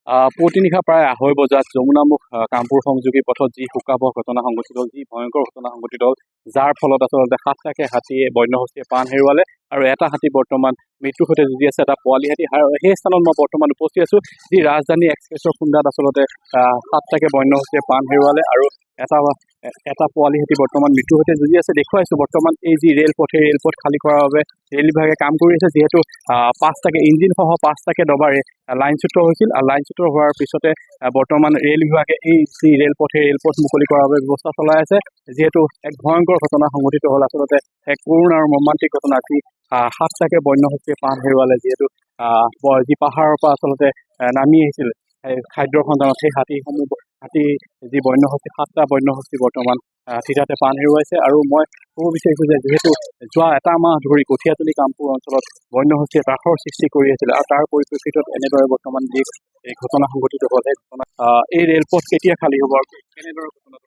পুৱতি নিশা প্ৰায় ২:৩০ বজাত যমুনামুখ কামপুৰ সংযোগী পথত যি শোকাবহ ঘটনা সংঘটিত হ'ল, যি ভয়ংকৰ ঘটনা সংঘটিত হ'ল, যাৰ ফলত আচলতে ৭টাকৈ হাতীয়ে বন্যহস্তীয়ে প্ৰাণ হেৰুৱালে আৰু এটা হাতী বৰ্তমান মৃত্যুৰ সৈতে যুঁজি আছে, এটা পোৱালি হাতী। সেই স্থানত মই বৰ্তমান উপস্থিত আছোঁ, যি ৰাজধানী এক্সপ্ৰেছৰ খুন্দাত আচলতে ৭টাকৈ বন্যহস্তীয়ে প্ৰাণ হেৰুৱালে আৰু এটা পোৱালি হাতী বৰ্তমান মৃত্যুৰ সৈতে যুঁজি আছে। দেখুৱাইছোঁ বৰ্তমান এই যি ৰেলপথ, সেই ৰেলপথ খালী কৰাৰ বাবে ৰেল বিভাগে কাম কৰি আছে, যিহেতু ৫টাকৈ ইঞ্জিনসহ ৫টাকৈ ডবাৰে লাইনচ্যুত হৈছিল। লাইনচ্যুত হোৱাৰ পিছতে বৰ্তমান ৰেল বিভাগে এই যি ৰেলপথ মুকলি কৰাৰ বাবে ব্যৱস্থা চলাই আছে, যিহেতু এক ভয়ংকৰ ঘটনা সংঘটিত হ'ল। আচলতে এক কৰুণ আৰু মৰ্মান্তিক ঘটনা, যি ৭টাকৈ বন্যহস্তীয়ে প্ৰাণ হেৰুৱালে। যিহেতু যি পাহাৰৰ পৰা আচলতে নামি আহিছিল খাদ্যৰ সন্ধানত, সেই হাতী যি বন্যহস্তী, ৭টা বন্যহস্তী বৰ্তমান থিতাতে প্ৰাণ হেৰুৱাইছে। আৰু মই ক'ব বিচাৰিছোঁ যে যিহেতু যোৱা এটা মাহ ধৰি কঠীয়াতলী কামপুৰ অঞ্চলত বন্যহস্তীয়ে ত্ৰাসৰ সৃষ্টি কৰি আছিলে, আৰু তাৰ পৰিপ্ৰেক্ষিতত এনেদৰে বৰ্তমান যি এই ঘটনা সংঘটিত হ'ল, সেই ঘটনা এই ৰেলপথ কেতিয়া খালী হ'ব আৰু কেনেদৰে ঘটনাটো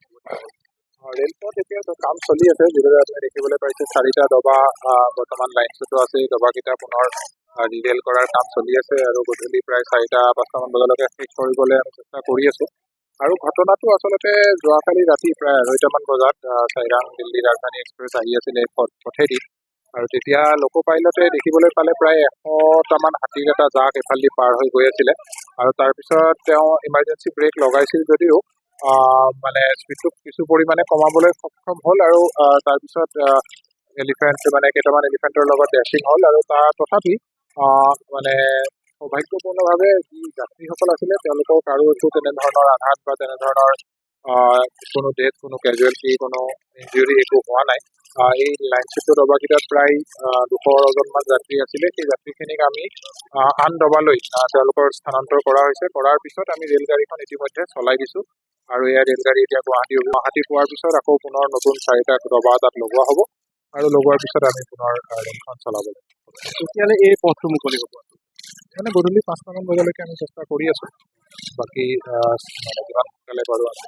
ৰেলপথ এতিয়া কাম চলি আছে। যিদৰে আপুনি দেখিবলৈ পাইছে 4টা ডবা বৰ্তমান লাইনচ্যুত আছে। এই ডবাকেইটা পুনৰ ৰিৰেল কৰাৰ কাম চলি আছে আৰু গধূলি প্ৰায় 4টা-5টামান বজালৈকে শেষ কৰিবলৈ আমি চেষ্টা কৰি আছোঁ। আৰু ঘটনাটো আচলতে যোৱাকালি ৰাতি প্ৰায় 2:30মান বজাত চাইৰাং দিল্লী ৰাজধানী এক্সপ্ৰেছ আহি আছিলে এই পথেদি, আৰু তেতিয়া লোক পাইলটে দেখিবলৈ পালে প্ৰায় 100টামান হাতীৰ এটা জাক এইফালেদি পাৰ হৈ গৈ আছিলে। আৰু তাৰপিছত তেওঁ ইমাৰ্জেঞ্চি ব্ৰেক লগাইছিল যদিও মানে স্পীডটো কিছু পৰিমাণে কমাবলৈ সক্ষম হ'ল, আৰু তাৰপিছত কেইটামান এলিফেণ্টৰ লগত ডেচিং হ'ল। আৰু তথাপি মানে সৌভাগ্যপূৰ্ণভাৱে যি যাত্ৰীসকল আছিলে তেওঁলোকক কাৰো একো তেনেধৰণৰ আঘাত বা তেনেধৰণৰ কোনো ডেথ, কোনো কেজুৱেলিটি, কোনো ইঞ্জুৰি একো হোৱা নাই। এই লাইনচ্যুত ডবাকেইটাত প্ৰায় 200জনমান যাত্ৰী আছিলে। সেই যাত্ৰীখিনিক আমি আন ডবালৈ তেওঁলোকৰ স্থানান্তৰ কৰা হৈছে। কৰাৰ পিছত আমি ৰেলগাড়ীখন ইতিমধ্যে চলাই দিছোঁ, আৰু এয়া ৰেলগাড়ী এতিয়া গুৱাহাটী পোৱাৰ পিছত আকৌ পুনৰ নতুন 4টা ডবা তাত লগোৱা হ'ব, আৰু লগোৱাৰ পিছত আমি পুনৰ ৰেলখন চলাব লাগিব। তেতিয়াহ'লে এই পথটো মুকলি হ'ব মানে গধূলি 5টামান বজালৈকে আমি চেষ্টা কৰি আছোঁ। বাকী যিমান সোনকালে পাৰোঁ আমি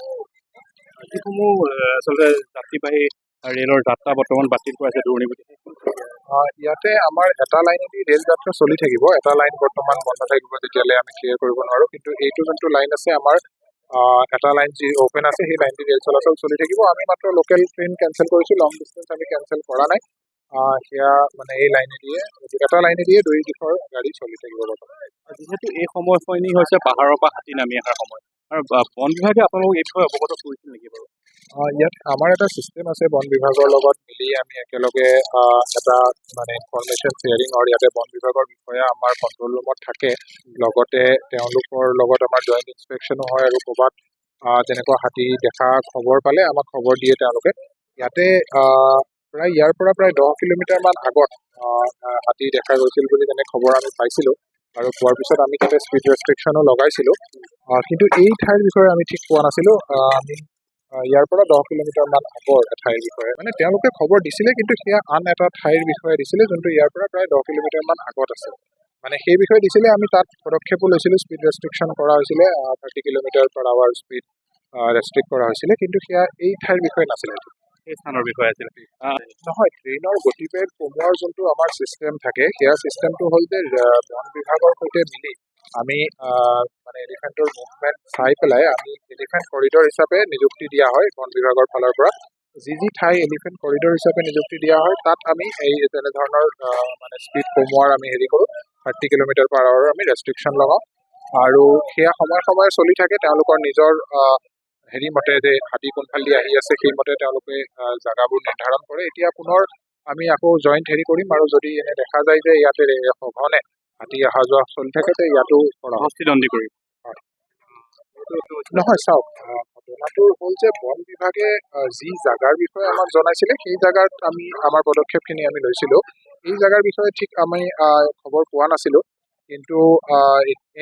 যিসমূহ আচলতে যাত্ৰীবাহী ৰেলৰ যাত্ৰা বৰ্তমান বাতিল কৰাইছে দুৰ্নীতি। ইয়াতে আমাৰ এটা লাইনেদি ৰেল যাত্ৰা চলি থাকিব, এটা লাইন বৰ্তমান বন্ধ থাকিব যেতিয়ালৈ আমি ক্লিয়াৰ কৰিব নোৱাৰোঁ। কিন্তু এইটো যোনটো লাইন আছে আমাৰ, এটা লাইন যি অ'পেন আছে, সেই লাইনটি ৰেল চলাচল চলি থাকিব। আমি মাত্ৰ লোকেল ট্ৰেইন কেঞ্চেল কৰিছোঁ, লং ডিষ্টেঞ্চ আমি কেঞ্চেল কৰা নাই। সেয়া মানে এই লাইনেদিয়ে, এটা লাইনেদিয়ে 2 দিশৰ গাড়ী চলি থাকিব বৰ্তমান। যিহেতু এই সময়খিনি হৈছে পাহাৰৰ পৰা হাতী নামি অহাৰ সময়, আৰু বন বিভাগে আপোনালোকক এই বিষয়ে অৱগত কৰিছিল নেকি বাৰু? ইয়াত আমাৰ এটা ছিষ্টেম আছে, বন বিভাগৰ লগত মিলি আমি একেলগে এটা মানে ইনফৰমেশ্যন শ্বেয়াৰিঙৰ, ইয়াতে বন বিভাগৰ বিষয়া আমাৰ কণ্ট্ৰল ৰুমত থাকে। লগতে তেওঁলোকৰ লগত আমাৰ জইণ্ট ইনস্পেকশ্যনো হয়, আৰু ক'ৰবাত তেনেকুৱা হাতী দেখা খবৰ পালে আমাক খবৰ দিয়ে তেওঁলোকে। ইয়াতে ইয়াৰ পৰা প্ৰায় 10 কিলোমিটাৰমান আগত হাতী দেখা গৈছিল বুলি তেনে খবৰ আমি পাইছিলোঁ, আৰু পোৱাৰ পিছত আমি তাতে স্পীড ৰেষ্ট্ৰিকশ্যনো লগাইছিলোঁ। কিন্তু এই ঠাইৰ বিষয়ে আমি ঠিক পোৱা নাছিলোঁ। আমি ইয়াৰ পৰা 10 কিলোমিটাৰমান আগৰ ঠাইৰ বিষয়ে মানে তেওঁলোকে খবৰ দিছিলে, কিন্তু সেয়া আন এটা ঠাইৰ বিষয়ে দিছিলে, যোনটো ইয়াৰ পৰা প্ৰায় 10 কিলোমিটাৰমান আগত আছে। মানে সেই বিষয়ে দিছিলে, আমি তাত পদক্ষেপো লৈছিলোঁ, স্পীড ৰেষ্ট্ৰিকশ্যন কৰা হৈছিলে, 30 কিলোমিটাৰ/আৱাৰ স্পীড ৰেষ্ট্ৰিক্ট কৰা হৈছিলে, কিন্তু সেয়া এই ঠাইৰ বিষয়ে নাছিলে, সেই স্থানৰ বিষয়ে আছিল নহয়। ট্ৰেইনৰ গতিবেগ কমোৱাৰ যোনটো আমাৰ ছিষ্টেম থাকে, সেয়া ছিষ্টেমটো হ'ল যে বন বিভাগৰ সৈতে মিলি আমি মানে এলিফেণ্টৰ মুভমেণ্ট চাই পেলাই আমি এলিফেণ্ট কৰিডৰ হিচাপে নিযুক্তি দিয়া হয় বন বিভাগৰ ফালৰ পৰা। যি ঠাই এলিফেণ্ট কৰিডৰ হিচাপে নিযুক্তি দিয়া হয়, তাত আমি এই তেনেধৰণৰ মানে স্পীড কমোৱাৰ আমি কৰোঁ। 30 কিলোমিটাৰ/আৱাৰ আমি ৰেষ্ট্ৰিকশ্যন লগাওঁ, আৰু সেয়া সময়ে চলি থাকে। তেওঁলোকৰ নিজৰ মতে যে হাতী কোনফালেদি আহি আছে, সেইমতে তেওঁলোকে জাগাবোৰ নিৰ্ধাৰণ কৰে। এতিয়া পুনৰ আমি আকৌ জইণ্ট কৰিম, আৰু যদি এনে দেখা যায় যে ইয়াতে সঘনে হাতী অহা যোৱা চলি থাকে, তে ইয়াতো হস্তিদণ্ডি কৰিম। নহয়, চাওক, ঘটনাটো হ'ল যে বন বিভাগে যি জাগাৰ বিষয়ে আমাক জনাইছিলে, সেই জাগাত আমি আমাৰ পদক্ষেপখিনি আমি লৈছিলোঁ। এই জাগাৰ বিষয়ে ঠিক আমি খবৰ পোৱা নাছিলোঁ, কিন্তু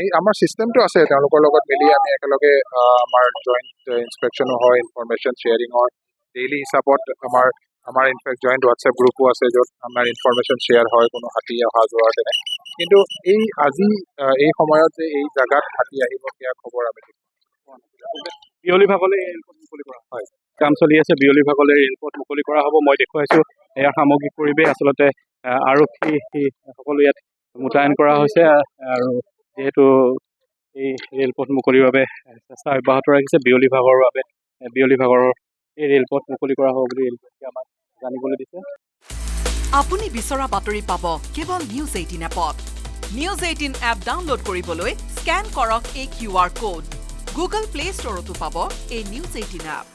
এই আমাৰ ছিষ্টেমটো আছে। তেওঁলোকৰ লগত মিলি আমি একেলগে আমাৰ জইণ্ট ইনস্পেকশ্যনো হয়, ইনফৰমেশ্যন শ্বেয়াৰিঙৰ ডেইলি হিচাপত আমাৰ ইনফেক্ট জইণ্ট হোৱাটছএপ গ্ৰুপো আছে, য'ত আমাৰ ইনফৰমেশ্যন শ্বেয়াৰ হয় কোনো হাতী অহা যোৱাৰ তেনে। কিন্তু আজি এই সময়ত যে এই জাগাত হাতী আহিব, সেয়া খবৰ আমি বিয়লি ভাগলৈ ৰেলপথ মুকলি কৰা হয়, কাম চলি আছে। বিয়লি ভাগলৈ ৰেলপথ মুকলি কৰা হ'ব। মই দেখুৱাইছোঁ ইয়াৰ সামগ্ৰিক পৰিৱেশ। আচলতে আৰক্ষী সকলো ইয়াত মোতায়েন কৰা হৈছে, আৰু যিহেতু এই ৰেলপথ মুকলিৰ বাবে চেষ্টা অব্যাহত ৰাখিছে। বিয়লি ভাগৰ এই ৰেলপথ মুকলি কৰা হ'ব বুলি ৰেলপথে আমাক জানিবলৈ দিছে। আপুনি বিচৰা বাতৰি পাব কেৱল নিউজ 18 এপত। নিউজ 18 এপ ডাউনলোড কৰিবলৈ স্কেন কৰক এই QR কোড। গুগল প্লে ষ্টৰতো পাব এই নিউজ 18 এপ।